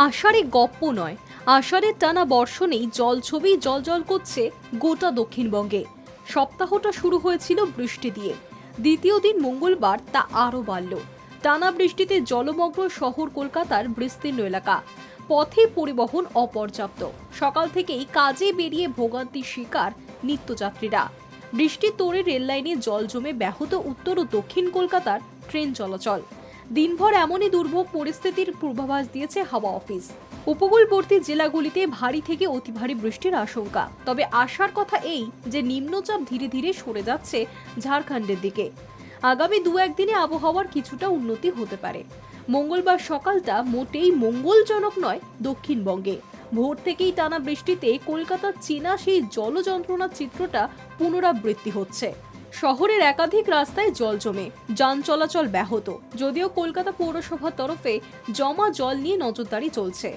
আষাঢ়ে গপ্প নয়, আষাঢ়ের টানা বর্ষণেই জলছবি জলজল করছে গোটা দক্ষিণবঙ্গে। সপ্তাহটা শুরু হয়েছিল বৃষ্টি দিয়ে, দ্বিতীয় দিন মঙ্গলবার তা আরও বাড়ল। টানা বৃষ্টিতে জলমগ্ন শহর কলকাতার বিস্তীর্ণ এলাকা, পথে পরিবহন অপর্যাপ্ত। সকাল থেকেই কাজে বেরিয়ে ভোগান্তির শিকার নিত্যযাত্রীরা। বৃষ্টির তোড়ে রেললাইনে জল জমে ব্যাহত উত্তর ও দক্ষিণ কলকাতার ট্রেন চলাচল। দিনভর এমনই দুর্ভোগ পরিস্থিতির পূর্বাভাস দিয়েছে হাওয়া অফিস। উপকূলবর্তী জেলাগুলিতে ভারী থেকে অতি ভারী বৃষ্টির আশঙ্কা। তবে আশার কথা এই যে নিম্নচাপ ধীরে ধীরে সরে যাচ্ছে ঝাড়খণ্ডের দিকে। আগামী দু একদিনে আবহাওয়ার কিছুটা উন্নতি হতে পারে। মঙ্গলবার সকালটা মোটেই মঙ্গলজনক নয় দক্ষিণবঙ্গে। ভোর থেকেই টানা বৃষ্টিতে কলকাতার চেনা সেই জলযন্ত্রণার চিত্রটা পুনরাবৃত্তি হচ্ছে। শহরের একাধিক রাস্তায় জল জমে যান চলাচল ব্যাহত। যদিও কলকাতা পৌরসভার তরফে জমা জল নিয়ে নজরদারি চলছে।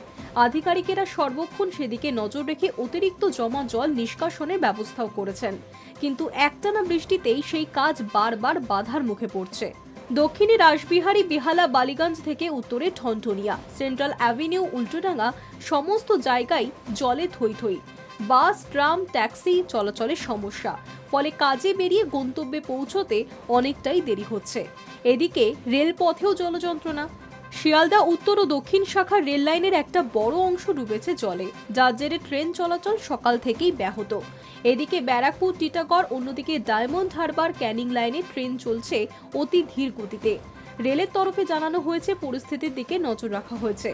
আধিকারিকেরা সর্বক্ষণ সেদিকে নজর রেখে অতিরিক্ত জমা জল নিষ্কাশনের ব্যবস্থাও করেছেন, কিন্তু একটানা বৃষ্টিতেই সেই কাজ বারবার বাধার মুখে পড়ছে। দক্ষিণে রাসবিহারী, বেহালা, বালিগঞ্জ থেকে উত্তরে ঠনঠনিয়া, সেন্ট্রাল অ্যাভিনিউ, উল্টোডাঙ্গা সমস্ত জায়গায় জলে থই থই। বাস, ট্রাম, ট্যাক্সি চলাচলের সমস্যা, ফলে কাজে বেরিয়ে গন্তব্যে পৌঁছতে অনেকটাই দেরি হচ্ছে। এদিকে রেলপথেও জলযন্ত্রণা। শিয়ালদা উত্তর ও দক্ষিণ শাখার রেল লাইনের একটা বড় অংশ ডুবেছে জলে, যার জেরে ট্রেন চলাচল সকাল থেকেই ব্যাহত। এদিকে ব্যারাকপুর, টিটাগড়, অন্যদিকে ডায়মন্ড হারবার, ক্যানিং লাইনে ট্রেন চলছে অতি ধীর গতিতে। রেলের তরফে জানানো হয়েছে পরিস্থিতির দিকে নজর রাখা হয়েছে।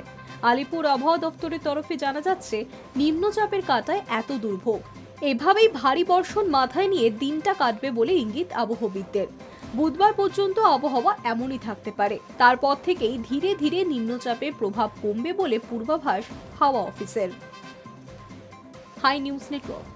আলিপুর আবহাওয়া দপ্তরের তরফে জানা যাচ্ছে, নিম্নচাপের কাঁটায় এত দুর্ভোগ। এভাবেই ভারী বর্ষণ মাথায় নিয়ে দিনটা কাটবে বলে ইঙ্গিত আবহবিদদের। বুধবার পর্যন্ত আবহাওয়া এমনই থাকতে পারে। তারপর থেকেই ধীরে ধীরে নিম্নচাপের প্রভাব কমবে বলে পূর্বাভাস হাওয়া অফিসের। Hi News network.